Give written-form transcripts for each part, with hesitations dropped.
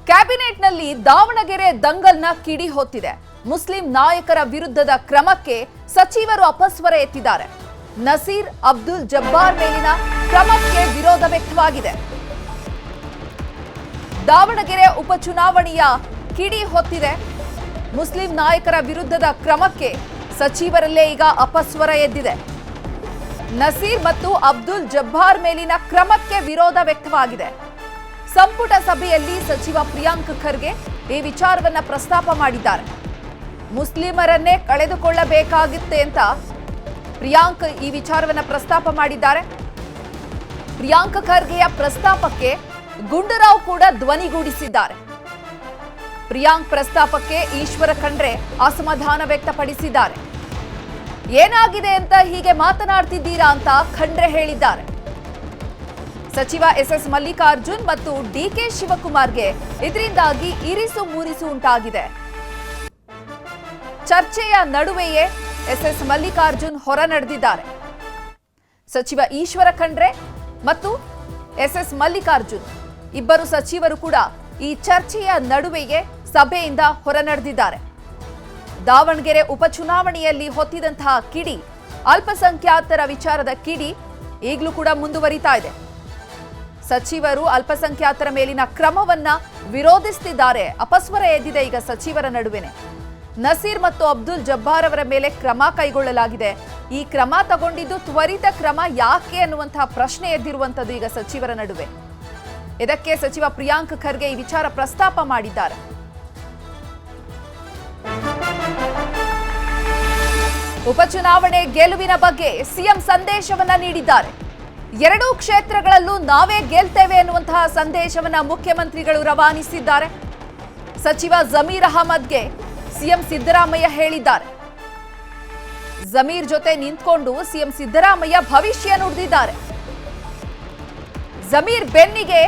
ಕ್ಯಾಬಿನೆಟ್ನಲ್ಲಿ ದಾವಣಗೆರೆ ದಂಗಲ್ನ ಕಿಡಿ ಹೊತ್ತಿದೆ. ಮುಸ್ಲಿಂ ನಾಯಕರ ವಿರುದ್ಧದ ಕ್ರಮಕ್ಕೆ ಸಚಿವರು ಅಪಸ್ವರ ಎತ್ತಿದ್ದಾರೆ. ನಸೀರ್ ಅಬ್ದುಲ್ ಜಬ್ಬಾರ್ ಮೇಲಿನ ಕ್ರಮಕ್ಕೆ ವಿರೋಧ ವ್ಯಕ್ತವಾಗಿದೆ. ದಾವಣಗೆರೆ ಉಪಚುನಾವಣೆಯ ಕಿಡಿ ಹೊತ್ತಿದೆ. ಮುಸ್ಲಿಂ ನಾಯಕರ ವಿರುದ್ಧದ ಕ್ರಮಕ್ಕೆ ಸಚಿವರಲ್ಲೇ ಈಗ ಅಪಸ್ವರ ಎದ್ದಿದೆ. ನಸೀರ್ ಮತ್ತು ಅಬ್ದುಲ್ ಜಬ್ಬಾರ್ ಮೇಲಿನ ಕ್ರಮಕ್ಕೆ ವಿರೋಧ ವ್ಯಕ್ತವಾಗಿದೆ. ಸಂಪುಟ ಸಭೆಯಲ್ಲಿ ಸಚಿವ ಪ್ರಿಯಾಂಕ್ ಖರ್ಗೆ ಈ ವಿಚಾರವನ್ನ ಪ್ರಸ್ತಾಪ ಮಾಡಿದ್ದಾರೆ. ಮುಸ್ಲಿಮರನ್ನೇ ಕಳೆದುಕೊಳ್ಳಬೇಕಾಗಿತ್ತೆ ಅಂತ ಪ್ರಿಯಾಂಕ್ ಈ ವಿಚಾರವನ್ನ ಪ್ರಸ್ತಾಪ ಮಾಡಿದ್ದಾರೆ. ಪ್ರಿಯಾಂಕ್ ಖರ್ಗೆಯ ಪ್ರಸ್ತಾಪಕ್ಕೆ ಗುಂಡೂರಾವ್ ಕೂಡ ಧ್ವನಿಗೂಡಿಸಿದ್ದಾರೆ. ಪ್ರಿಯಾಂಕ್ ಪ್ರಸ್ತಾಪಕ್ಕೆ ಈಶ್ವರ ಖಂಡ್ರೆ ಅಸಮಾಧಾನ ವ್ಯಕ್ತಪಡಿಸಿದ್ದಾರೆ. ಏನಾಗಿದೆ ಅಂತ ಹೀಗೆ ಮಾತನಾಡ್ತಿದ್ದೀರಾ ಅಂತ ಖಂಡ್ರೆ ಹೇಳಿದ್ದಾರೆ. ಸಚಿವ ಎಸ್ ಮಲ್ಲಿಕಾರ್ಜುನ್ ಮತ್ತು ಡಿಕೆ ಶಿವಕುಮಾರ್ಗೆ ಇದರಿಂದಾಗಿ ಇರಿಸು ಮುರಿಸು ಉಂಟಾಗಿದೆ. ಚರ್ಚೆಯ ನಡುವೆಯೇ ಎಸ್ ಮಲ್ಲಿಕಾರ್ಜುನ್ ಹೊರ ನಡೆದಿದ್ದಾರೆ. ಸಚಿವ ಈಶ್ವರ ಖಂಡ್ರೆ ಮತ್ತು ಎಸ್ ಮಲ್ಲಿಕಾರ್ಜುನ್ ಇಬ್ಬರು ಸಚಿವರು ಕೂಡ ಈ ಚರ್ಚೆಯ ನಡುವೆಯೇ ಸಭೆಯಿಂದ ಹೊರ ನಡೆದಿದ್ದಾರೆ. ದಾವಣಗೆರೆ ಉಪಚುನಾವಣೆಯಲ್ಲಿ ಹೊತ್ತಿದಂತಹ ಕಿಡಿ, ಅಲ್ಪಸಂಖ್ಯಾತರ ವಿಚಾರದ ಕಿಡಿ ಈಗಲೂ ಕೂಡ ಮುಂದುವರಿತಾ ಇದೆ. ಸಚಿವರು ಅಲ್ಪಸಂಖ್ಯಾತರ ಮೇಲಿನ ಕ್ರಮವನ್ನ ವಿರೋಧಿಸುತ್ತಿದ್ದಾರೆ. ಅಪಸ್ವರ ಎದ್ದಿದೆ ಈಗ ಸಚಿವರ ನಡುವೆನೆ. ನಸೀರ್ ಮತ್ತು ಅಬ್ದುಲ್ ಜಬ್ಬಾರ್ ಅವರ ಮೇಲೆ ಕ್ರಮ ಕೈಗೊಳ್ಳಲಾಗಿದೆ. ಈ ಕ್ರಮ ತಗೊಂಡಿದ್ದು ತ್ವರಿತ ಕ್ರಮ ಯಾಕೆ ಅನ್ನುವಂತಹ ಪ್ರಶ್ನೆ ಎದ್ದಿರುವಂತದ್ದು ಈಗ ಸಚಿವರ ನಡುವೆ. ಇದಕ್ಕೆ ಸಚಿವ ಪ್ರಿಯಾಂಕ್ ಖರ್ಗೆ ಈ ವಿಚಾರ ಪ್ರಸ್ತಾಪ ಮಾಡಿದ್ದಾರೆ. ಉಪಚುನಾವಣೆ ಗೆಲುವಿನ ಬಗ್ಗೆ ಸಿಎಂ ಸಂದೇಶವನ್ನ ನೀಡಿದ್ದಾರೆ. ಎರಡೂ ಕ್ಷೇತ್ರಗಳಲ್ಲೂ ನಾವೇ ಗೆಲ್ತೇವೆ ಎನ್ನುವಂತಹ ಸಂದೇಶವನ್ನ ಮುಖ್ಯಮಂತ್ರಿಗಳು ರವಾನಿಸಿದ್ದಾರೆ. ಸಚಿವ ಜಮೀರ್ ಅಹಮದ್ಗೆ ಸಿಎಂ ಸಿದ್ದರಾಮಯ್ಯ ಹೇಳಿದ್ದಾರೆ. ಜಮೀರ್ ಜೊತೆ ನಿಂತ್ಕೊಂಡು ಸಿಎಂ ಸಿದ್ದರಾಮಯ್ಯ ಭವಿಷ್ಯ ನುಡಿದಿದ್ದಾರೆ. ಜಮೀರ್ ಬೆನ್ನಿಗೆ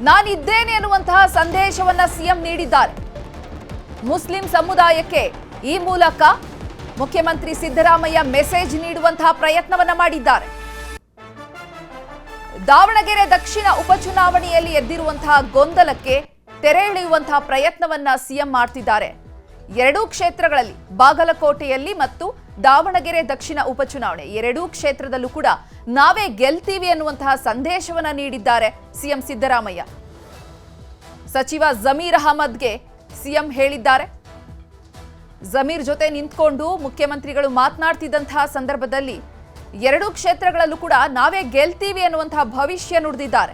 ನಾನಿದ್ದೇನೆ ಎನ್ನುವಂತಹ ಸಂದೇಶವನ್ನ ಸಿಎಂ ನೀಡಿದ್ದಾರೆ. ಮುಸ್ಲಿಂ ಸಮುದಾಯಕ್ಕೆ ಈ ಮೂಲಕ ಮುಖ್ಯಮಂತ್ರಿ ಸಿದ್ದರಾಮಯ್ಯ ಮೆಸೇಜ್ ನೀಡುವಂತಹ ಪ್ರಯತ್ನವನ್ನ ಮಾಡಿದ್ದಾರೆ. ದಾವಣಗೆರೆ ದಕ್ಷಿಣ ಉಪಚುನಾವಣೆಯಲ್ಲಿ ಎದ್ದಿರುವಂತಹ ಗೊಂದಲಕ್ಕೆ ತೆರೆ ಎಳೆಯುವಂತಹ ಪ್ರಯತ್ನವನ್ನ ಸಿಎಂ ಮಾಡ್ತಿದ್ದಾರೆ. ಎರಡೂ ಕ್ಷೇತ್ರಗಳಲ್ಲಿ, ಬಾಗಲಕೋಟೆಯಲ್ಲಿ ಮತ್ತು ದಾವಣಗೆರೆ ದಕ್ಷಿಣ ಉಪಚುನಾವಣೆ ಎರಡೂ ಕ್ಷೇತ್ರದಲ್ಲೂ ಕೂಡ ನಾವೇ ಗೆಲ್ತೀವಿ ಅನ್ನುವಂತಹ ಸಂದೇಶವನ್ನ ನೀಡಿದ್ದಾರೆ ಸಿಎಂ ಸಿದ್ದರಾಮಯ್ಯ. ಸಚಿವ ಜಮೀರ್ ಅಹಮದ್ಗೆ ಸಿಎಂ ಹೇಳಿದ್ದಾರೆ. ಜಮೀರ್ ಜೊತೆ ನಿಂತ್ಕೊಂಡು ಮುಖ್ಯಮಂತ್ರಿಗಳು ಮಾತನಾಡ್ತಿದ್ದಂತಹ ಸಂದರ್ಭದಲ್ಲಿ ಎರಡೂ ಕ್ಷೇತ್ರಗಳಲ್ಲೂ ಕೂಡ ನಾವೇ ಗೆಲ್ತೀವಿ ಅನ್ನುವಂತಹ ಭವಿಷ್ಯ ನುಡಿದಿದ್ದಾರೆ.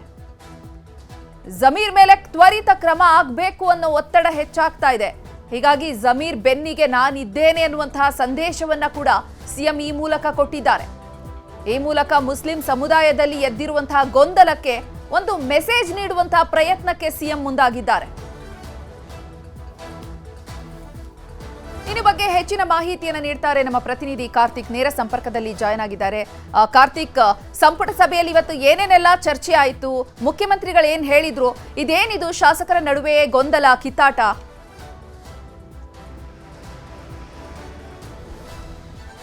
ಜಮೀರ್ ಮೇಲೆ ತ್ವರಿತ ಕ್ರಮ ಆಗಬೇಕು ಅನ್ನೋ ಒತ್ತಡ ಹೆಚ್ಚಾಗ್ತಾ ಇದೆ. ಹೀಗಾಗಿ ಜಮೀರ್ ಬೆನ್ನಿಗೆ ನಾನಿದ್ದೇನೆ ಅನ್ನುವಂತಹ ಸಂದೇಶವನ್ನ ಕೂಡ ಸಿಎಂ ಈ ಮೂಲಕ ಕೊಟ್ಟಿದ್ದಾರೆ. ಈ ಮೂಲಕ ಮುಸ್ಲಿಂ ಸಮುದಾಯದಲ್ಲಿ ಎದ್ದಿರುವಂತಹ ಗೊಂದಲಕ್ಕೆ ಒಂದು ಮೆಸೇಜ್ ನೀಡುವಂತಹ ಪ್ರಯತ್ನಕ್ಕೆ ಸಿಎಂ ಮುಂದಾಗಿದ್ದಾರೆ. ಇನ್ನು ಬಗ್ಗೆ ಹೆಚ್ಚಿನ ಮಾಹಿತಿಯನ್ನು ನೀಡ್ತಾರೆ ನಮ್ಮ ಪ್ರತಿನಿಧಿ ಕಾರ್ತಿಕ್, ನೇರ ಸಂಪರ್ಕದಲ್ಲಿ ಜಾಯ್ನ್ ಆಗಿದ್ದಾರೆ. ಕಾರ್ತಿಕ್, ಸಂಪುಟ ಸಭೆಯಲ್ಲಿ ಇವತ್ತು ಏನೇನೆಲ್ಲ ಚರ್ಚೆ ಆಯಿತು, ಮುಖ್ಯಮಂತ್ರಿಗಳು ಏನ್ ಹೇಳಿದ್ರು, ಇದೇನಿದು ಶಾಸಕರ ನಡುವೆ ಗೊಂದಲ, ಕಿತ್ತಾಟ?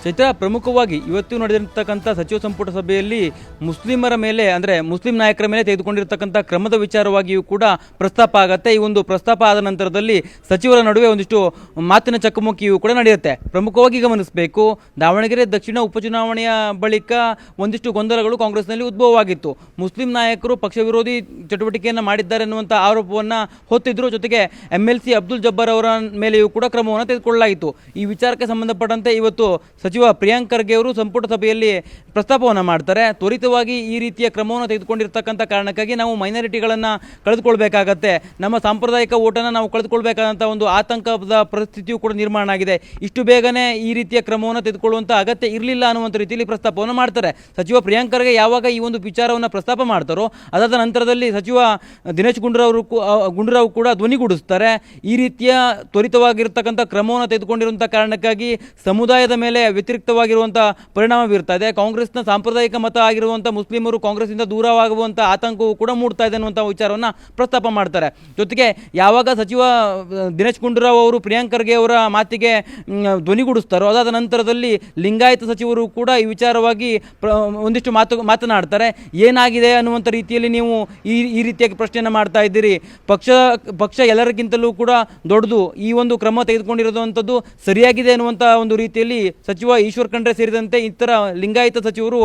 ಚೈತ್ರ, ಪ್ರಮುಖವಾಗಿ ಇವತ್ತು ನಡೆದಿರ್ತಕ್ಕಂಥ ಸಚಿವ ಸಂಪುಟ ಸಭೆಯಲ್ಲಿ ಮುಸ್ಲಿಮರ ಮೇಲೆ, ಅಂದರೆ ಮುಸ್ಲಿಂ ನಾಯಕರ ಮೇಲೆ ತೆಗೆದುಕೊಂಡಿರ್ತಕ್ಕಂಥ ಕ್ರಮದ ವಿಚಾರವಾಗಿಯೂ ಕೂಡ ಪ್ರಸ್ತಾಪ ಆಗುತ್ತೆ. ಈ ಒಂದು ಪ್ರಸ್ತಾಪ ಆದ ನಂತರದಲ್ಲಿ ಸಚಿವರ ನಡುವೆ ಒಂದಿಷ್ಟು ಮಾತಿನ ಚಕಮಕಿಯೂ ಕೂಡ ನಡೆಯುತ್ತೆ. ಪ್ರಮುಖವಾಗಿ ಗಮನಿಸಬೇಕು, ದಾವಣಗೆರೆ ದಕ್ಷಿಣ ಉಪಚುನಾವಣೆಯ ಬಳಿಕ ಒಂದಿಷ್ಟು ಗೊಂದಲಗಳು ಕಾಂಗ್ರೆಸ್ನಲ್ಲಿ ಉದ್ಭವವಾಗಿತ್ತು. ಮುಸ್ಲಿಂ ನಾಯಕರು ಪಕ್ಷ ವಿರೋಧಿ ಚಟುವಟಿಕೆಯನ್ನು ಮಾಡಿದ್ದಾರೆ ಎನ್ನುವಂಥ ಆರೋಪವನ್ನು ಹೊತ್ತಿದ್ರು. ಜೊತೆಗೆ MLC ಅಬ್ದುಲ್ ಜಬ್ಬಾರ್ ಅವರ ಮೇಲೆಯೂ ಕೂಡ ಕ್ರಮವನ್ನು ತೆಗೆದುಕೊಳ್ಳಲಾಯಿತು. ಈ ವಿಚಾರಕ್ಕೆ ಸಂಬಂಧಪಟ್ಟಂತೆ ಇವತ್ತು ಸಚಿವ ಪ್ರಿಯಾಂಕ್ ಖರ್ಗೆ ಅವರು ಸಂಪುಟ ಸಭೆಯಲ್ಲಿ ಪ್ರಸ್ತಾಪವನ್ನು ಮಾಡ್ತಾರೆ. ತ್ವರಿತವಾಗಿ ಈ ರೀತಿಯ ಕ್ರಮವನ್ನು ತೆಗೆದುಕೊಂಡಿರ್ತಕ್ಕಂಥ ಕಾರಣಕ್ಕಾಗಿ ನಾವು ಮೈನಾರಿಟಿಗಳನ್ನು ಕಳೆದುಕೊಳ್ಬೇಕಾಗತ್ತೆ, ನಮ್ಮ ಸಾಂಪ್ರದಾಯಿಕ ಓಟನ್ನು ನಾವು ಕಳೆದುಕೊಳ್ಬೇಕಾದಂಥ ಒಂದು ಆತಂಕದ ಪರಿಸ್ಥಿತಿಯೂ ಕೂಡ ನಿರ್ಮಾಣ ಆಗಿದೆ. ಇಷ್ಟು ಬೇಗನೆ ಈ ರೀತಿಯ ಕ್ರಮವನ್ನು ತೆಗೆದುಕೊಳ್ಳುವಂಥ ಅಗತ್ಯ ಇರಲಿಲ್ಲ ಅನ್ನುವಂಥ ರೀತಿಯಲ್ಲಿ ಪ್ರಸ್ತಾಪವನ್ನು ಮಾಡ್ತಾರೆ. ಸಚಿವ ಪ್ರಿಯಾಂಕ್ ಖರ್ಗೆ ಯಾವಾಗ ಈ ಒಂದು ವಿಚಾರವನ್ನು ಪ್ರಸ್ತಾಪ ಮಾಡ್ತಾರೋ ಅದಾದ ನಂತರದಲ್ಲಿ ಸಚಿವ ದಿನೇಶ್ ಗುಂಡೂರಾವ್ ಕೂಡ ಧ್ವನಿಗೂಡಿಸ್ತಾರೆ. ಈ ರೀತಿಯ ತ್ವರಿತವಾಗಿರ್ತಕ್ಕಂಥ ಕ್ರಮವನ್ನು ತೆಗೆದುಕೊಂಡಿರುವಂಥ ಕಾರಣಕ್ಕಾಗಿ ಸಮುದಾಯದ ಮೇಲೆ ವ್ಯತಿರಿಕ್ತವಾಗಿರುವಂಥ ಪರಿಣಾಮ ಬೀರ್ತಾ ಇದೆ. ಕಾಂಗ್ರೆಸ್ನ ಸಾಂಪ್ರದಾಯಿಕ ಮತ ಆಗಿರುವಂಥ ಮುಸ್ಲಿಮರು ಕಾಂಗ್ರೆಸ್ಸಿಂದ ದೂರವಾಗುವಂಥ ಆತಂಕವೂ ಕೂಡ ಮೂಡ್ತಾ ಇದೆ ಅನ್ನುವಂಥ ವಿಚಾರವನ್ನು ಪ್ರಸ್ತಾಪ ಮಾಡ್ತಾರೆ. ಜೊತೆಗೆ ಯಾವಾಗ ಸಚಿವ ದಿನೇಶ್ ಗುಂಡೂರಾವ್ ಅವರು ಪ್ರಿಯಾಂಕ್ ಖರ್ಗೆ ಅವರ ಮಾತಿಗೆ ಧ್ವನಿಗೂಡಿಸ್ತಾರೋ ಅದಾದ ನಂತರದಲ್ಲಿ ಲಿಂಗಾಯತ ಸಚಿವರು ಕೂಡ ಈ ವಿಚಾರವಾಗಿ ಒಂದಿಷ್ಟು ಮಾತನಾಡ್ತಾರೆ. ಏನಾಗಿದೆ ಅನ್ನುವಂಥ ರೀತಿಯಲ್ಲಿ ನೀವು ಈ ರೀತಿಯಾಗಿ ಪ್ರಶ್ನೆಯನ್ನು ಮಾಡ್ತಾ ಇದ್ದೀರಿ, ಪಕ್ಷ ಎಲ್ಲರಿಗಿಂತಲೂ ಕೂಡ ದೊಡ್ಡದು, ಈ ಒಂದು ಕ್ರಮ ತೆಗೆದುಕೊಂಡಿರುವಂಥದ್ದು ಸರಿಯಾಗಿದೆ ಅನ್ನುವಂಥ ಒಂದು ರೀತಿಯಲ್ಲಿ ಸಚಿವ ಈಶ್ವರ್ ಖಂಡ್ರೆ ಸೇರಿದಂತೆ ಇತರ ಲಿಂಗಾಯತ ಸಚಿವರು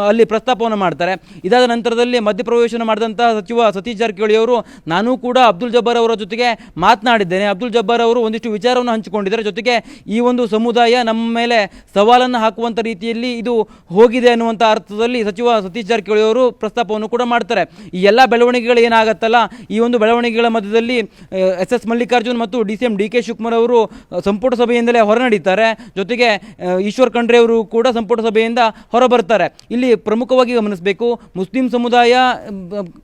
ಅಲ್ಲಿ ಪ್ರಸ್ತಾಪವನ್ನು ಮಾಡ್ತಾರೆ. ಇದಾದ ನಂತರದಲ್ಲಿ ಮಧ್ಯಪ್ರವೇಶನ ಮಾಡಿದಂತಹ ಸಚಿವ ಸತೀಶ್ ಜಾರಕಿಹೊಳಿ ಅವರು ನಾನು ಕೂಡ ಅಬ್ದುಲ್ ಜಬ್ಬಾರ್ ಅವರ ಜೊತೆಗೆ ಮಾತನಾಡಿದ್ದೇನೆ, ಅಬ್ದುಲ್ ಜಬ್ಬಾರ್ ಅವರು ಒಂದಿಷ್ಟು ವಿಚಾರವನ್ನು ಹಂಚಿಕೊಂಡಿದ್ದಾರೆ, ಜೊತೆಗೆ ಈ ಒಂದು ಸಮುದಾಯ ನಮ್ಮ ಮೇಲೆ ಸವಾಲನ್ನು ಹಾಕುವಂಥ ರೀತಿಯಲ್ಲಿ ಇದು ಹೋಗಿದೆ ಅನ್ನುವಂಥ ಅರ್ಥದಲ್ಲಿ ಸಚಿವ ಸತೀಶ್ ಜಾರಕಿಹೊಳಿ ಅವರು ಪ್ರಸ್ತಾಪವನ್ನು ಕೂಡ ಮಾಡ್ತಾರೆ. ಈ ಎಲ್ಲ ಬೆಳವಣಿಗೆಗಳು ಏನಾಗತ್ತಲ್ಲ, ಈ ಒಂದು ಬೆಳವಣಿಗೆಗಳ ಮಧ್ಯದಲ್ಲಿ ಎಸ್ ಮಲ್ಲಿಕಾರ್ಜುನ್ ಮತ್ತು DCM DK ಶಿವಕುಮಾರ್ ಅವರು ಸಂಪುಟ ಸಭೆಯಿಂದಲೇ ಹೊರನಡೀತಾರೆ. ಜೊತೆಗೆ ಈಶ್ವರ್ ಖಂಡ್ರೆ ಅವರು ಕೂಡ ಸಂಪುಟ ಸಭೆಯಿಂದ ಹೊರಬರ್ತಾರೆ. ಇಲ್ಲಿ ಪ್ರಮುಖವಾಗಿ ಗಮನಿಸಬೇಕು, ಮುಸ್ಲಿಂ ಸಮುದಾಯ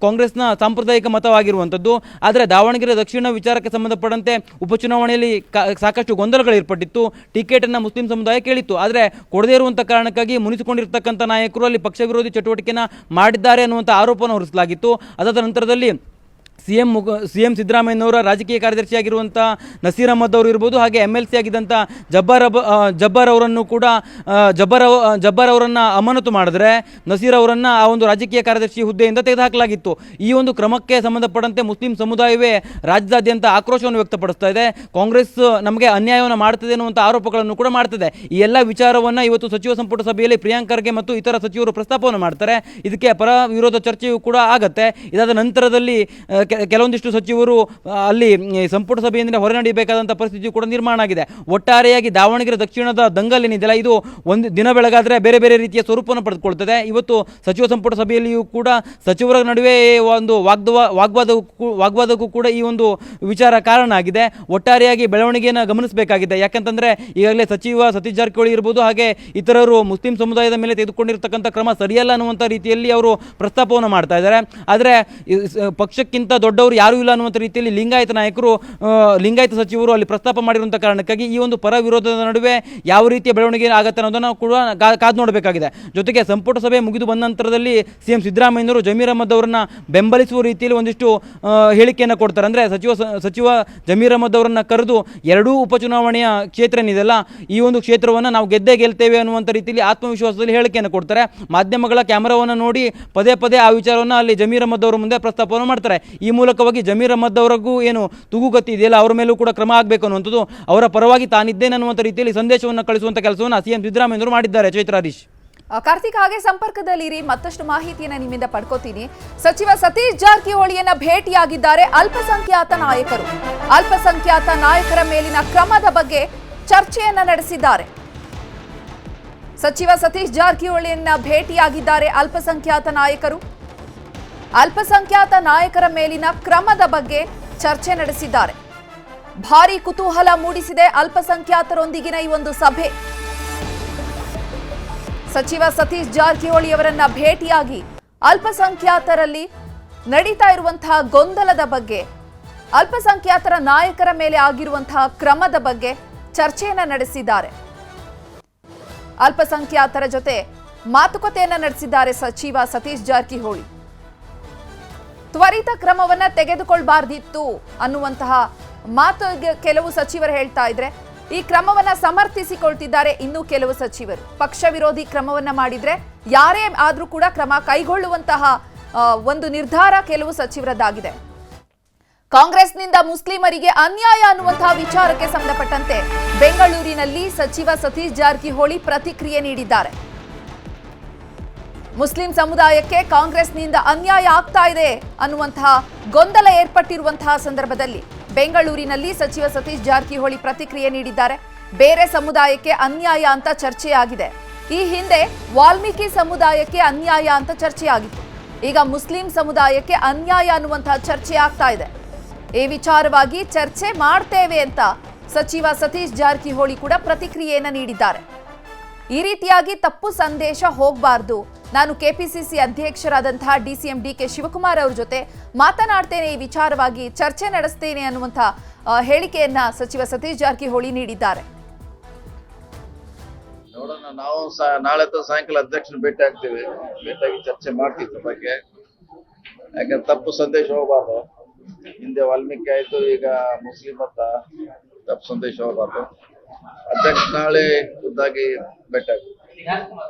ಕಾಂಗ್ರೆಸ್ನ ಸಾಂಪ್ರದಾಯಿಕ ಮತವಾಗಿರುವಂಥದ್ದು. ಆದರೆ ದಾವಣಗೆರೆ ದಕ್ಷಿಣ ವಿಚಾರಕ್ಕೆ ಸಂಬಂಧಪಟ್ಟಂತೆ ಉಪಚುನಾವಣೆಯಲ್ಲಿ ಸಾಕಷ್ಟು ಗೊಂದಲಗಳು ಏರ್ಪಟ್ಟಿತ್ತು. ಟಿಕೆಟನ್ನು ಮುಸ್ಲಿಂ ಸಮುದಾಯ ಕೇಳಿತ್ತು, ಆದರೆ ಕೊಡದೇ ಇರುವಂಥ ಕಾರಣಕ್ಕಾಗಿ ಮುನಿಸಿಕೊಂಡಿರ್ತಕ್ಕಂಥ ನಾಯಕರು ಅಲ್ಲಿ ಪಕ್ಷ ವಿರೋಧಿ ಚಟುವಟಿಕೆಯನ್ನು ಮಾಡಿದ್ದಾರೆ ಅನ್ನುವಂಥ ಆರೋಪವನ್ನು ಹೊರಿಸಲಾಗಿತ್ತು. ಅದಾದ ನಂತರದಲ್ಲಿ ಸಿಎಂ ಸಿದ್ದರಾಮಯ್ಯನವರ ರಾಜಕೀಯ ಕಾರ್ಯದರ್ಶಿಯಾಗಿರುವಂಥ ನಸೀರ್ ಅಹಮದ್ ಅವರು ಇರ್ಬೋದು, ಹಾಗೆ MLC ಆಗಿದ್ದಂಥ ಜಬ್ಬಾರ್ ಅವರನ್ನು ಕೂಡ ಜಬ್ಬಾರ್ ಅವರನ್ನು ಅಮಾನತು ಮಾಡಿದ್ರೆ ನಸೀರ್ ಅವರನ್ನು ಆ ಒಂದು ರಾಜಕೀಯ ಕಾರ್ಯದರ್ಶಿ ಹುದ್ದೆಯಿಂದ ತೆಗೆದುಹಾಕಲಾಗಿತ್ತು. ಈ ಒಂದು ಕ್ರಮಕ್ಕೆ ಸಂಬಂಧಪಟ್ಟಂತೆ ಮುಸ್ಲಿಂ ಸಮುದಾಯವೇ ರಾಜ್ಯಾದ್ಯಂತ ಆಕ್ರೋಶವನ್ನು ವ್ಯಕ್ತಪಡಿಸ್ತಾ ಇದೆ. ಕಾಂಗ್ರೆಸ್ ನಮಗೆ ಅನ್ಯಾಯವನ್ನು ಮಾಡ್ತದೆ ಅನ್ನುವಂಥ ಆರೋಪಗಳನ್ನು ಕೂಡ ಮಾಡ್ತದೆ. ಈ ಎಲ್ಲ ವಿಚಾರವನ್ನು ಇವತ್ತು ಸಚಿವ ಸಂಪುಟ ಸಭೆಯಲ್ಲಿ ಪ್ರಿಯಾಂಕ್ ಖರ್ಗೆ ಮತ್ತು ಇತರ ಸಚಿವರು ಪ್ರಸ್ತಾಪವನ್ನು ಮಾಡ್ತಾರೆ. ಇದಕ್ಕೆ ಪರ ವಿರೋಧ ಚರ್ಚೆಯೂ ಕೂಡ ಆಗತ್ತೆ. ಇದಾದ ನಂತರದಲ್ಲಿ ಕೆಲವೊಂದಿಷ್ಟು ಸಚಿವರು ಅಲ್ಲಿ ಸಂಪುಟ ಸಭೆಯಿಂದ ಹೊರನಡೆಯಬೇಕಾದಂಥ ಪರಿಸ್ಥಿತಿ ಕೂಡ ನಿರ್ಮಾಣ ಆಗಿದೆ. ಒಟ್ಟಾರೆಯಾಗಿ ದಾವಣಗೆರೆ ದಕ್ಷಿಣದ ದಂಗಲ್ ಏನಿದೆಯಲ್ಲ, ಇದು ಒಂದು ದಿನ ಬೆಳಗಾದರೆ ಬೇರೆ ಬೇರೆ ರೀತಿಯ ಸ್ವರೂಪವನ್ನು ಪಡೆದುಕೊಳ್ತದೆ. ಇವತ್ತು ಸಚಿವ ಸಂಪುಟ ಸಭೆಯಲ್ಲಿಯೂ ಕೂಡ ಸಚಿವರ ನಡುವೆ ಒಂದು ವಾಗ್ವಾದಕ್ಕೂ ಕೂಡ ಈ ಒಂದು ವಿಚಾರ ಕಾರಣ ಆಗಿದೆ. ಒಟ್ಟಾರೆಯಾಗಿ ಬೆಳವಣಿಗೆಯನ್ನು ಗಮನಿಸಬೇಕಾಗಿದೆ. ಯಾಕಂತಂದರೆ ಈಗಾಗಲೇ ಸಚಿವ ಸತೀಶ್ ಜಾರಕಿಹೊಳಿ ಇರ್ಬೋದು, ಹಾಗೆ ಇತರರು ಮುಸ್ಲಿಂ ಸಮುದಾಯದ ಮೇಲೆ ತೆಗೆದುಕೊಂಡಿರ್ತಕ್ಕಂಥ ಕ್ರಮ ಸರಿಯಲ್ಲ ಅನ್ನುವಂಥ ರೀತಿಯಲ್ಲಿ ಅವರು ಪ್ರಸ್ತಾಪವನ್ನು ಮಾಡ್ತಾ ಇದ್ದಾರೆ. ಆದರೆ ಪಕ್ಷಕ್ಕಿಂತ ದೊಡ್ಡವರು ಯಾರೂ ಇಲ್ಲ ಅನ್ನುವಂಥ ರೀತಿಯಲ್ಲಿ ಲಿಂಗಾಯತ ಸಚಿವರು ಅಲ್ಲಿ ಪ್ರಸ್ತಾಪ ಮಾಡಿರುವಂಥ ಕಾರಣಕ್ಕಾಗಿ ಈ ಒಂದು ಪರ ವಿರೋಧದ ನಡುವೆ ಯಾವ ರೀತಿಯ ಬೆಳವಣಿಗೆ ಆಗುತ್ತೆ ಅನ್ನೋದನ್ನು ಕೂಡ ಕಾದು ನೋಡಬೇಕಾಗಿದೆ. ಜೊತೆಗೆ ಸಂಪುಟ ಸಭೆ ಮುಗಿದು ಬಂದ ನಂತರದಲ್ಲಿ CM ಸಿದ್ದರಾಮಯ್ಯನವರು ಜಮೀರ್ ಅಹಮದ್ ಅವರನ್ನು ಬೆಂಬಲಿಸುವ ರೀತಿಯಲ್ಲಿ ಒಂದಿಷ್ಟು ಹೇಳಿಕೆಯನ್ನು ಕೊಡ್ತಾರೆ. ಅಂದರೆ ಸಚಿವ ಜಮೀರ್ ಅಹಮದ್ ಅವರನ್ನು ಕರೆದು ಎರಡೂ ಉಪಚುನಾವಣೆಯ ಕ್ಷೇತ್ರ ಏನಿದೆಯಲ್ಲ, ಈ ಒಂದು ಕ್ಷೇತ್ರವನ್ನು ನಾವು ಗೆಲ್ತೇವೆ ಅನ್ನುವಂಥ ರೀತಿಯಲ್ಲಿ ಆತ್ಮವಿಶ್ವಾಸದಲ್ಲಿ ಹೇಳಿಕೆಯನ್ನು ಕೊಡ್ತಾರೆ. ಮಾಧ್ಯಮಗಳ ಕ್ಯಾಮರಾವನ್ನು ನೋಡಿ ಪದೇ ಆ ವಿಚಾರವನ್ನು ಅಲ್ಲಿ ಜಮೀರ್ ಅಹಮದ್ ಅವರ ಮುಂದೆ ಪ್ರಸ್ತಾಪವನ್ನು ಮಾಡ್ತಾರೆ. ಈ ಮೂಲಕವಾಗಿ ಜಮೀರ್ ಅಹಮದ್ ಅವರಿಗೂ ಏನು ತೂಗುಗತಿ ಇದೆಯಲ್ಲ, ಅವರ ಮೇಲೂ ಕೂಡ ಕ್ರಮ ಆಗಬೇಕು ಅನ್ನುವಂಥದ್ದು, ಅವರ ಪರವಾಗಿ ತಾನಿದ್ದೇನೆ ಅನ್ನುವಂಥ ರೀತಿಯಲ್ಲಿ ಸಂದೇಶವನ್ನು ಕಳಿಸುವಂಥ ಕೆಲಸವನ್ನು CM ಸಿದ್ದರಾಮಯ್ಯನವರು ಮಾಡಿದ್ದಾರೆ. ಚೈತ್ರ ಹರೀಶ್. ಕಾರ್ತಿಕ್, ಹಾಗೆ ಸಂಪರ್ಕದಲ್ಲಿರಿ, ಮತ್ತಷ್ಟು ಮಾಹಿತಿಯನ್ನ ನಿಮ್ಮಿಂದ ಪಡ್ಕೋತೀನಿ. ಸಚಿವ ಸತೀಶ್ ಜಾರಕಿಹೊಳಿಯನ್ನ ಭೇಟಿಯಾಗಿದ್ದಾರೆ ಅಲ್ಪಸಂಖ್ಯಾತ ನಾಯಕರು. ಅಲ್ಪಸಂಖ್ಯಾತ ನಾಯಕರ ಮೇಲಿನ ಕ್ರಮದ ಬಗ್ಗೆ ಚರ್ಚೆಯನ್ನ ನಡೆಸಿದ್ದಾರೆ. ಸಚಿವ ಸತೀಶ್ ಜಾರಕಿಹೊಳಿಯನ್ನ ಭೇಟಿಯಾಗಿದ್ದಾರೆ ಅಲ್ಪಸಂಖ್ಯಾತ ನಾಯಕರು. ಅಲ್ಪಸಂಖ್ಯಾತ ನಾಯಕರ ಮೇಲಿನ ಕ್ರಮದ ಬಗ್ಗೆ ಚರ್ಚೆ ನಡೆಸಿದ್ದಾರೆ. ಭಾರಿ ಕುತೂಹಲ ಮೂಡಿಸಿದೆ ಅಲ್ಪಸಂಖ್ಯಾತರೊಂದಿಗಿನ ಈ ಒಂದು ಸಭೆ. ಸಚಿವ ಸತೀಶ್ ಜಾರಕಿಹೊಳಿ ಅವರನ್ನ ಭೇಟಿಯಾಗಿ ಅಲ್ಪಸಂಖ್ಯಾತರಲ್ಲಿ ನಡೀತಾ ಇರುವಂತಹ ಗೊಂದಲದ ಬಗ್ಗೆ, ಅಲ್ಪಸಂಖ್ಯಾತರ ನಾಯಕರ ಮೇಲೆ ಆಗಿರುವಂತಹ ಕ್ರಮದ ಬಗ್ಗೆ ಚರ್ಚೆಯನ್ನ ನಡೆಸಿದ್ದಾರೆ. ಅಲ್ಪಸಂಖ್ಯಾತರ ಜೊತೆ ಮಾತುಕತೆಯನ್ನ ನಡೆಸಿದ್ದಾರೆ ಸಚಿವ ಸತೀಶ್ ಜಾರಕಿಹೊಳಿ. ತ್ವರಿತ ಕ್ರಮವನ್ನ ತೆಗೆದುಕೊಳ್ಬಾರ್ದಿತ್ತು ಅನ್ನುವಂತಹ ಮಾತು ಕೆಲವು ಸಚಿವರು ಹೇಳ್ತಾ ಇದ್ರೆ, ಈ ಕ್ರಮವನ್ನ ಸಮರ್ಥಿಸಿಕೊಳ್ತಿದ್ದಾರೆ ಇನ್ನು ಕೆಲವು ಸಚಿವರು. ಪಕ್ಷ ವಿರೋಧಿ ಕ್ರಮವನ್ನ ಮಾಡಿದ್ರೆ ಯಾರೇ ಆದ್ರೂ ಕೂಡ ಕ್ರಮ ಕೈಗೊಳ್ಳುವಂತಹ ಒಂದು ನಿರ್ಧಾರ ಕೆಲವು ಸಚಿವರದ್ದಾಗಿದೆ. ಕಾಂಗ್ರೆಸ್ನಿಂದ ಮುಸ್ಲಿಮರಿಗೆ ಅನ್ಯಾಯ ಅನ್ನುವಂತಹ ವಿಚಾರಕ್ಕೆ ಸಂಬಂಧಪಟ್ಟಂತೆ ಬೆಂಗಳೂರಿನಲ್ಲಿ ಸಚಿವ ಸತೀಶ್ ಜಾರಕಿಹೊಳಿ ಪ್ರತಿಕ್ರಿಯೆ ನೀಡಿದ್ದಾರೆ. ಮುಸ್ಲಿಂ ಸಮುದಾಯಕ್ಕೆ ಕಾಂಗ್ರೆಸ್ನಿಂದ ಅನ್ಯಾಯ ಆಗ್ತಾ ಇದೆ ಅನ್ನುವಂತಹ ಗೊಂದಲ ಏರ್ಪಟ್ಟಿರುವಂತಹ ಸಂದರ್ಭದಲ್ಲಿ ಬೆಂಗಳೂರಿನಲ್ಲಿ ಸಚಿವ ಸತೀಶ್ ಜಾರಕಿಹೊಳಿ ಪ್ರತಿಕ್ರಿಯೆ ನೀಡಿದ್ದಾರೆ. ಬೇರೆ ಸಮುದಾಯಕ್ಕೆ ಅನ್ಯಾಯ ಅಂತ ಚರ್ಚೆಯಾಗಿದೆ. ಈ ಹಿಂದೆ ವಾಲ್ಮೀಕಿ ಸಮುದಾಯಕ್ಕೆ ಅನ್ಯಾಯ ಅಂತ ಚರ್ಚೆಯಾಗಿತ್ತು. ಈಗ ಮುಸ್ಲಿಂ ಸಮುದಾಯಕ್ಕೆ ಅನ್ಯಾಯ ಅನ್ನುವಂತಹ ಚರ್ಚೆ ಆಗ್ತಾ ಇದೆ. ಈ ವಿಚಾರವಾಗಿ ಚರ್ಚೆ ಮಾಡ್ತೇವೆ ಅಂತ ಸಚಿವ ಸತೀಶ್ ಜಾರಕಿಹೊಳಿ ಕೂಡ ಪ್ರತಿಕ್ರಿಯೆಯನ್ನ ನೀಡಿದ್ದಾರೆ. ಈ ರೀತಿಯಾಗಿ ತಪ್ಪು ಸಂದೇಶ ಹೋಗಬಾರ್ದು, ನಾನು ಕೆಪಿಸಿಸಿ ಅಧ್ಯಕ್ಷರಾದಂತಹ DCM DK ಶಿವಕುಮಾರ್ ಅವರ ಜೊತೆ ಮಾತನಾಡ್ತೇನೆ, ಈ ವಿಚಾರವಾಗಿ ಚರ್ಚೆ ನಡೆಸ್ತೇನೆ ಅನ್ನುವಂತಹ ಹೇಳಿಕೆಯನ್ನ ಸಚಿವ ಸತೀಶ್ ಜಾರಕಿಹೊಳಿ ನೀಡಿದ್ದಾರೆ. ನಾವು ನಾಳೆ ಅಥವಾ ಸಾಯಂಕಾಲ ಅಧ್ಯಕ್ಷನ ಭೇಟಿ ಆಗ್ತೀವಿ. ಭೇಟಿಯಾಗಿ ಚರ್ಚೆ ಮಾಡ್ತೀವಿ ಇದ್ರ ಬಗ್ಗೆ. ಯಾಕಂದ್ರೆ ತಪ್ಪು ಸಂದೇಶ ಹೋಗಬಾರ್ದು. ಹಿಂದೆ ವಾಲ್ಮೀಕಿ ಆಯ್ತು, ಈಗ ಮುಸ್ಲಿಂ ಅಂತ ತಪ್ಪು ಸಂದೇಶ ಹೋಗಬಾರ್ದು. ಅಧ್ಯಕ್ಷ ನಾಳೆ ಖುದ್ದಾಗಿ ಭೇಟಿ ಆಗ್ತೀವಿ.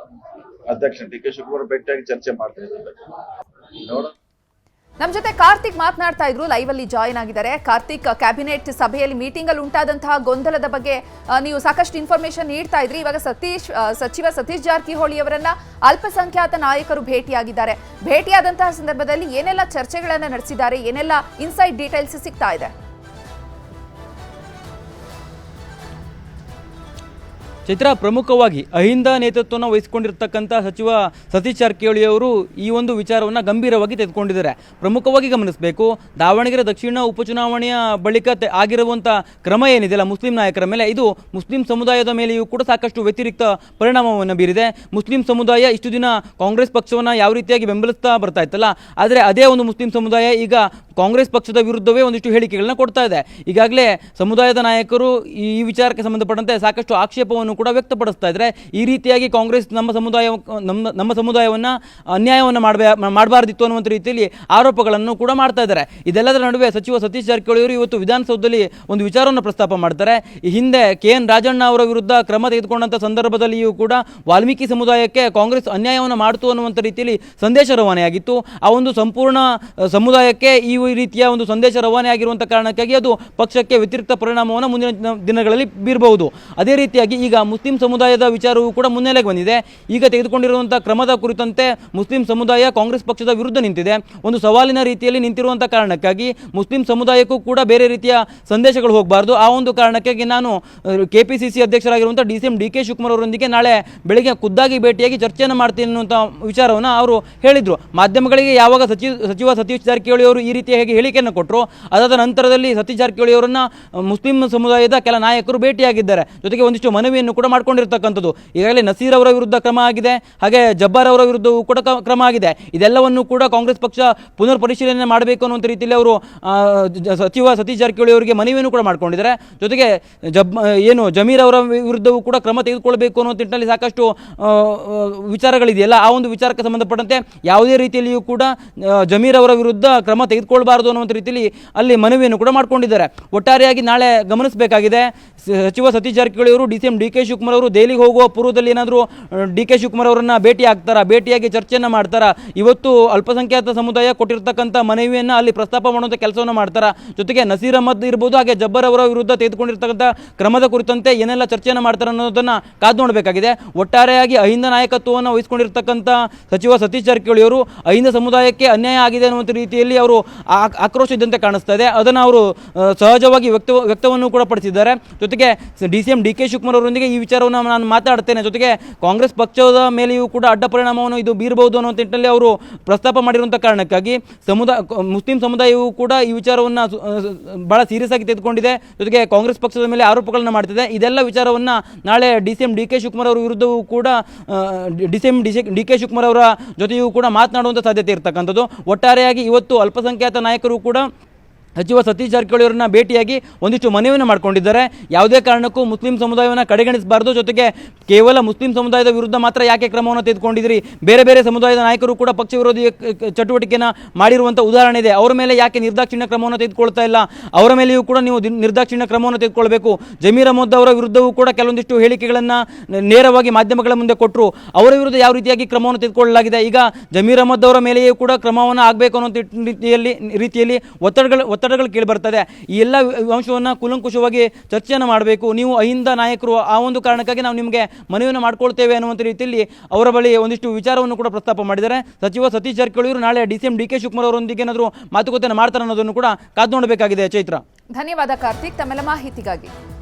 ಅಧ್ಯಕ್ಷ ಡಿ ಕೆ ಶಿವಕುಮಾರ್ ಭೇಟಿಯಾಗಿ ಚರ್ಚೆ ಮಾಡ್ತೀವಿ ನೋಡ. ನಮ್ಮ ಜೊತೆ ಕಾರ್ತಿಕ್ ಮಾತನಾಡ್ತಾ ಇದ್ರು, ಲೈವ್ ಅಲ್ಲಿ ಜಾಯಿನ್ ಆಗಿದ್ದಾರೆ. ಕಾರ್ತಿಕ್, ಕ್ಯಾಬಿನೆಟ್ ಸಭೆಯಲ್ಲಿ ಮೀಟಿಂಗ್ ಅಲ್ಲಿ ಉಂಟಾದಂತಹ ಗೊಂದಲದ ಬಗ್ಗೆ ನೀವು ಸಾಕಷ್ಟು ಇನ್ಫಾರ್ಮೇಶನ್ ನೀಡ್ತಾ ಇದ್ರಿ. ಇವಾಗ ಸಚಿವ ಸತೀಶ್ ಜಾರಕಿಹೊಳಿ ಅವರನ್ನ ಅಲ್ಪಸಂಖ್ಯಾತ ನಾಯಕರು ಭೇಟಿಯಾಗಿದ್ದಾರೆ. ಭೇಟಿಯಾದಂತಹ ಸಂದರ್ಭದಲ್ಲಿ ಏನೆಲ್ಲ ಚರ್ಚೆಗಳನ್ನ ನಡೆಸಿದ್ದಾರೆ, ಏನೆಲ್ಲ ಇನ್ಸೈಡ್ ಡೀಟೇಲ್ಸ್ ಸಿಗ್ತಾ ಇದೆ? ಚೈತ್ರ, ಪ್ರಮುಖವಾಗಿ ಅಹಿಂದ ನೇತೃತ್ವವನ್ನು ವಹಿಸಿಕೊಂಡಿರ್ತಕ್ಕಂಥ ಸಚಿವ ಸತೀಶ್ ಜಾರಕಿಹೊಳಿ ಅವರು ಈ ಒಂದು ವಿಚಾರವನ್ನು ಗಂಭೀರವಾಗಿ ತೆಗೆದುಕೊಂಡಿದ್ದಾರೆ. ಪ್ರಮುಖವಾಗಿ ಗಮನಿಸಬೇಕು, ದಾವಣಗೆರೆ ದಕ್ಷಿಣ ಉಪಚುನಾವಣೆಯ ಬಳಿಕ ಆಗಿರುವಂಥ ಕ್ರಮ ಏನಿದೆಯಲ್ಲ ಮುಸ್ಲಿಂ ನಾಯಕರ ಮೇಲೆ, ಇದು ಮುಸ್ಲಿಂ ಸಮುದಾಯದ ಮೇಲೆಯೂ ಕೂಡ ಸಾಕಷ್ಟು ವ್ಯತಿರಿಕ್ತ ಪರಿಣಾಮವನ್ನು ಬೀರಿದೆ. ಮುಸ್ಲಿಂ ಸಮುದಾಯ ಇಷ್ಟು ದಿನ ಕಾಂಗ್ರೆಸ್ ಪಕ್ಷವನ್ನು ಯಾವ ರೀತಿಯಾಗಿ ಬೆಂಬಲಿಸ್ತಾ ಬರ್ತಾ ಇತ್ತಲ್ಲ, ಆದರೆ ಅದೇ ಒಂದು ಮುಸ್ಲಿಂ ಸಮುದಾಯ ಈಗ ಕಾಂಗ್ರೆಸ್ ಪಕ್ಷದ ವಿರುದ್ಧವೇ ಒಂದಿಷ್ಟು ಹೇಳಿಕೆಗಳನ್ನ ಕೊಡ್ತಾ ಇದೆ. ಈಗಾಗಲೇ ಸಮುದಾಯದ ನಾಯಕರು ಈ ವಿಚಾರಕ್ಕೆ ಸಂಬಂಧಪಟ್ಟಂತೆ ಸಾಕಷ್ಟು ಆಕ್ಷೇಪವನ್ನು ಕೂಡ ವ್ಯಕ್ತಪಡಿಸ್ತಾ ಇದ್ದಾರೆ. ಈ ರೀತಿಯಾಗಿ ಕಾಂಗ್ರೆಸ್ ನಮ್ಮ ಸಮುದಾಯವನ್ನು ಅನ್ಯಾಯವನ್ನು ಮಾಡಬಾರ್ದಿತ್ತು ಅನ್ನುವಂಥ ರೀತಿಯಲ್ಲಿ ಆರೋಪಗಳನ್ನು ಕೂಡ ಮಾಡ್ತಾ ಇದ್ದಾರೆ. ಇದೆಲ್ಲದರ ನಡುವೆ ಸಚಿವ ಸತೀಶ್ ಜಾರಕಿಹೊಳಿ ಅವರು ಇವತ್ತು ವಿಧಾನಸೌಧದಲ್ಲಿ ಒಂದು ವಿಚಾರವನ್ನು ಪ್ರಸ್ತಾಪ ಮಾಡ್ತಾರೆ. ಈ ಹಿಂದೆ KN ರಾಜಣ್ಣ ಅವರ ವಿರುದ್ಧ ಕ್ರಮ ತೆಗೆದುಕೊಂಡಂಥ ಸಂದರ್ಭದಲ್ಲಿಯೂ ಕೂಡ ವಾಲ್ಮೀಕಿ ಸಮುದಾಯಕ್ಕೆ ಕಾಂಗ್ರೆಸ್ ಅನ್ಯಾಯವನ್ನು ಮಾಡಿತು ಅನ್ನುವಂಥ ರೀತಿಯಲ್ಲಿ ಸಂದೇಶ ರವಾನೆಯಾಗಿತ್ತು. ಆ ಒಂದು ಸಂಪೂರ್ಣ ಸಮುದಾಯಕ್ಕೆ ಈ ರೀತಿಯ ಒಂದು ಸಂದೇಶ ರವಾನೆ ಆಗಿರುವಂಥ ಕಾರಣಕ್ಕಾಗಿ ಅದು ಪಕ್ಷಕ್ಕೆ ವ್ಯತಿರಿಕ್ತ ಪರಿಣಾಮವನ್ನು ಮುಂದಿನ ದಿನಗಳಲ್ಲಿ ಬೀರಬಹುದು. ಅದೇ ರೀತಿಯಾಗಿ ಈಗ ಮುಸ್ಲಿಂ ಸಮುದಾಯದ ವಿಚಾರವೂ ಕೂಡ ಮುನ್ನೆಲೆಗೆ ಬಂದಿದೆ. ಈಗ ತೆಗೆದುಕೊಂಡಿರುವಂಥ ಕ್ರಮದ ಕುರಿತಂತೆ ಮುಸ್ಲಿಂ ಸಮುದಾಯ ಕಾಂಗ್ರೆಸ್ ಪಕ್ಷದ ವಿರುದ್ಧ ನಿಂತಿದೆ. ಒಂದು ಸವಾಲಿನ ರೀತಿಯಲ್ಲಿ ನಿಂತಿರುವಂಥ ಕಾರಣಕ್ಕಾಗಿ ಮುಸ್ಲಿಂ ಸಮುದಾಯಕ್ಕೂ ಕೂಡ ಬೇರೆ ರೀತಿಯ ಸಂದೇಶಗಳು ಹೋಗಬಾರ್ದು. ಆ ಒಂದು ಕಾರಣಕ್ಕಾಗಿ ನಾನು KPCC ಅಧ್ಯಕ್ಷರಾಗಿರುವಂಥ DK ಶಿವಕುಮಾರ್ ಅವರೊಂದಿಗೆ ನಾಳೆ ಬೆಳಿಗ್ಗೆ ಖುದ್ದಾಗಿ ಭೇಟಿಯಾಗಿ ಚರ್ಚೆಯನ್ನು ಮಾಡ್ತೀನಿ ಅನ್ನುವಂಥ ವಿಚಾರವನ್ನು ಅವರು ಹೇಳಿದರು. ಮಾಧ್ಯಮಗಳಿಗೆ ಯಾವಾಗ ಸಚಿವ ಸತೀಶ್ ಜಾರಕಿಹೊಳಿ ಅವರು ಈ ರೀತಿಯ ಹೇಗೆ ಹೇಳಿಕೆಯನ್ನು ಕೊಟ್ಟರು, ಅದಾದ ನಂತರದಲ್ಲಿ ಸತೀಶ್ ಜಾರಕಿಹೊಳಿ ಅವರನ್ನು ಮುಸ್ಲಿಂ ಸಮುದಾಯದ ಕೆಲ ನಾಯಕರು ಭೇಟಿಯಾಗಿದ್ದಾರೆ. ಜೊತೆಗೆ ಒಂದಿಷ್ಟು ಮನವಿಯನ್ನು ಕೂಡ ಮಾಡ್ಕೊಂಡಿರ್ತಕ್ಕಂಥದ್ದು. ಈಗಾಗಲೇ ನಸೀರ್ ಅವರ ವಿರುದ್ಧ ಕ್ರಮ ಆಗಿದೆ, ಹಾಗೆ ಜಬ್ಬಾರ್ ಅವರ ವಿರುದ್ಧವೂ ಕೂಡ ಕ್ರಮ ಆಗಿದೆ. ಇದೆಲ್ಲವನ್ನು ಕೂಡ ಕಾಂಗ್ರೆಸ್ ಪಕ್ಷ ಪುನರ್ ಪರಿಶೀಲನೆ ಮಾಡಬೇಕು ಅನ್ನುವಂಥ ರೀತಿಯಲ್ಲಿ ಅವರು ಸಚಿವ ಸತೀಶ್ ಜಾರಕಿಹೊಳಿ ಅವರಿಗೆ ಮನವಿಯನ್ನು ಕೂಡ ಮಾಡ್ಕೊಂಡಿದ್ದಾರೆ. ಜೊತೆಗೆ ಜಮೀರ್ ಅವರ ವಿರುದ್ಧವೂ ಕೂಡ ಕ್ರಮ ತೆಗೆದುಕೊಳ್ಬೇಕು ಅನ್ನೋ ನಿಟ್ಟಿನಲ್ಲಿ ಸಾಕಷ್ಟು ವಿಚಾರಗಳಿದೆಯಲ್ಲ, ಆ ಒಂದು ವಿಚಾರಕ್ಕೆ ಸಂಬಂಧಪಟ್ಟಂತೆ ಯಾವುದೇ ರೀತಿಯಲ್ಲಿಯೂ ಕೂಡ ಜಮೀರ್ ಅವರ ವಿರುದ್ಧ ಕ್ರಮ ತೆಗೆದುಕೊಳ್ಬಾರ್ದು ಅನ್ನುವಂಥ ರೀತಿಯಲ್ಲಿ ಅಲ್ಲಿ ಮನವಿಯನ್ನು ಕೂಡ ಮಾಡ್ಕೊಂಡಿದ್ದಾರೆ. ಒಟ್ಟಾರೆಯಾಗಿ ನಾಳೆ ಗಮನಿಸಬೇಕಾಗಿದೆ, ಸಚಿವ ಸತೀಶ್ ಜಾರಕಿಹೊಳಿ ಅವರು DK ಶಿವಕುಮಾರ್ ಅವರು ದೆಹಲಿಗೆ ಹೋಗುವ ಪೂರ್ವದಲ್ಲಿ ಏನಾದರೂ DK ಶಿವಕುಮಾರ್ ಅವರನ್ನ ಭೇಟಿ ಆಗ್ತಾರಾ, ಭೇಟಿಯಾಗಿ ಚರ್ಚೆಯನ್ನು ಮಾಡ್ತಾರಾ, ಇವತ್ತು ಅಲ್ಪಸಂಖ್ಯಾತ ಸಮುದಾಯ ಕೊಟ್ಟಿರ್ತಕ್ಕಂಥ ಮನವಿಯನ್ನು ಅಲ್ಲಿ ಪ್ರಸ್ತಾಪ ಮಾಡುವಂಥ ಕೆಲಸವನ್ನು ಮಾಡ್ತಾರಾ, ಜೊತೆಗೆ ನಸೀರ್ ಅಹಮದ್ ಇರ್ಬೋದು, ಹಾಗೆ ಜಬ್ಬರ್ ಅವರ ವಿರುದ್ಧ ತೆಗೆದುಕೊಂಡಿರ್ತಕ್ಕಂಥ ಕ್ರಮದ ಕುರಿತಂತೆ ಏನೆಲ್ಲ ಚರ್ಚೆಯನ್ನು ಮಾಡ್ತಾರೆ ಅನ್ನೋದನ್ನು ಕಾದು ನೋಡಬೇಕಾಗಿದೆ. ಒಟ್ಟಾರೆಯಾಗಿ ಅಹಿಂದ ನಾಯಕತ್ವವನ್ನು ವಹಿಸಿಕೊಂಡಿರ್ತಕ್ಕಂಥ ಸಚಿವ ಸತೀಶ್ ಜಾರಕಿಹೊಳಿ ಅವರು ಅಹಿಂದ ಸಮುದಾಯಕ್ಕೆ ಅನ್ಯಾಯ ಆಗಿದೆ ಅನ್ನುವಂಥ ರೀತಿಯಲ್ಲಿ ಅವರು ಆಕ್ರೋಶ ಇದ್ದಂತೆ ಕಾಣಿಸ್ತಾ ಇದೆ. ಅದನ್ನು ಅವರು ಸಹಜವಾಗಿ ವ್ಯಕ್ತವನ್ನು ಕೂಡ ಪಡಿಸಿದ್ದಾರೆ. ಜೊತೆಗೆ DK ಶಿವಕುಮಾರ್ ಅವರೊಂದಿಗೆ ಈ ವಿಚಾರವನ್ನು ನಾನು ಮಾತಾಡ್ತೇನೆ, ಜೊತೆಗೆ ಕಾಂಗ್ರೆಸ್ ಪಕ್ಷದ ಮೇಲೆಯೂ ಕೂಡ ಅಡ್ಡ ಪರಿಣಾಮವನ್ನು ಇದು ಬೀರಬಹುದು ಅನ್ನೋ ನಿಟ್ಟಿನಲ್ಲಿ ಅವರು ಪ್ರಸ್ತಾಪ ಮಾಡಿರುವಂಥ ಕಾರಣಕ್ಕಾಗಿ ಮುಸ್ಲಿಂ ಸಮುದಾಯವು ಕೂಡ ಈ ವಿಚಾರವನ್ನು ಬಹಳ ಸೀರಿಯಸ್ ಆಗಿ ತೆಗೆದುಕೊಂಡಿದೆ. ಜೊತೆಗೆ ಕಾಂಗ್ರೆಸ್ ಪಕ್ಷದ ಮೇಲೆ ಆರೋಪಗಳನ್ನು ಮಾಡ್ತಿದೆ. ಇದೆಲ್ಲ ವಿಚಾರವನ್ನು ನಾಳೆ DK ಶಿವಕುಮಾರ್ ಅವರ ವಿರುದ್ಧವೂ ಕೂಡ DK ಶಿವಕುಮಾರ್ ಅವರ ಜೊತೆಯೂ ಕೂಡ ಮಾತನಾಡುವಂಥ ಸಾಧ್ಯತೆ ಇರತಕ್ಕಂಥದ್ದು. ಒಟ್ಟಾರೆಯಾಗಿ ಇವತ್ತು ಅಲ್ಪಸಂಖ್ಯಾತ ನಾಯಕರು ಕೂಡ ಸಚಿವ ಸತೀಶ್ ಜಾರಕಿಹೊಳಿ ಅವರನ್ನ ಭೇಟಿಯಾಗಿ ಒಂದಿಷ್ಟು ಮನವಿಯನ್ನು ಮಾಡಿಕೊಂಡಿದ್ದಾರೆ. ಯಾವುದೇ ಕಾರಣಕ್ಕೂ ಮುಸ್ಲಿಂ ಸಮುದಾಯವನ್ನು ಕಡೆಗಣಿಸಬಾರ್ದು, ಜೊತೆಗೆ ಕೇವಲ ಮುಸ್ಲಿಂ ಸಮುದಾಯದ ವಿರುದ್ಧ ಮಾತ್ರ ಯಾಕೆ ಕ್ರಮವನ್ನು ತೆಗೆದುಕೊಂಡಿದ್ರಿ, ಬೇರೆ ಬೇರೆ ಸಮುದಾಯದ ನಾಯಕರು ಕೂಡ ಪಕ್ಷ ವಿರೋಧಿ ಚಟುವಟಿಕೆಯನ್ನು ಮಾಡಿರುವಂಥ ಉದಾಹರಣೆ ಇದೆ, ಅವರ ಮೇಲೆ ಯಾಕೆ ನಿರ್ದಾಕ್ಷಿಣ್ಯ ಕ್ರಮವನ್ನು ತೆಗೆದುಕೊಳ್ತಾ ಇಲ್ಲ, ಅವರ ಮೇಲೆಯೂ ಕೂಡ ನೀವು ನಿರ್ದಾಕ್ಷಿಣ್ಯ ಕ್ರಮವನ್ನು ತೆಗೆದುಕೊಳ್ಬೇಕು. ಜಮೀರ್ ಅಹಮದ್ ಅವರ ವಿರುದ್ಧವೂ ಕೂಡ ಕೆಲವೊಂದಿಷ್ಟು ಹೇಳಿಕೆಗಳನ್ನು ನೇರವಾಗಿ ಮಾಧ್ಯಮಗಳ ಮುಂದೆ ಕೊಟ್ಟರು, ಅವರ ವಿರುದ್ಧ ಯಾವ ರೀತಿಯಾಗಿ ಕ್ರಮವನ್ನು ತೆಗೆದುಕೊಳ್ಳಲಾಗಿದೆ. ಈಗ ಜಮೀರ್ ಅಹಮದ್ ಅವರ ಮೇಲೆಯೂ ಕೂಡ ಕ್ರಮವನ್ನು ಆಗಬೇಕು ಅನ್ನೋ ರೀತಿಯಲ್ಲಿ ಒತ್ತಡಗಳು ಕೇಳಿ ಬರ್ತದೆ. ಈ ಎಲ್ಲ ಅಂಶವನ್ನು ಕೂಲಂಕುಷವಾಗಿ ಚರ್ಚೆಯನ್ನು ಮಾಡಬೇಕು. ನೀವು ಅಹಿಂದ ನಾಯಕರು, ಆ ಒಂದು ಕಾರಣಕ್ಕಾಗಿ ನಾವು ನಿಮಗೆ ಮನವಿಯನ್ನು ಮಾಡ್ಕೊಳ್ತೇವೆ ಅನ್ನುವಂಥ ರೀತಿಯಲ್ಲಿ ಅವರ ಬಳಿ ಒಂದಿಷ್ಟು ವಿಚಾರವನ್ನು ಕೂಡ ಪ್ರಸ್ತಾಪ ಮಾಡಿದ್ದಾರೆ. ಸಚಿವ ಸತೀಶ್ ಜಾರಕಿಹೊಳಿ ಅವರು ನಾಳೆ DK ಶಿವಕುಮಾರ್ ಅವರೊಂದಿಗೆ ಏನಾದರೂ ಮಾತುಕತೆಯನ್ನು ಮಾಡ್ತಾರೆ ಅನ್ನೋದನ್ನು ಕೂಡ ಕಾದು ನೋಡಬೇಕಾಗಿದೆ. ಚೈತ್ರ, ಧನ್ಯವಾದ ಕಾರ್ತಿಕ್, ತಮ್ಮೆಲ್ಲ ಮಾಹಿತಿಗಾಗಿ.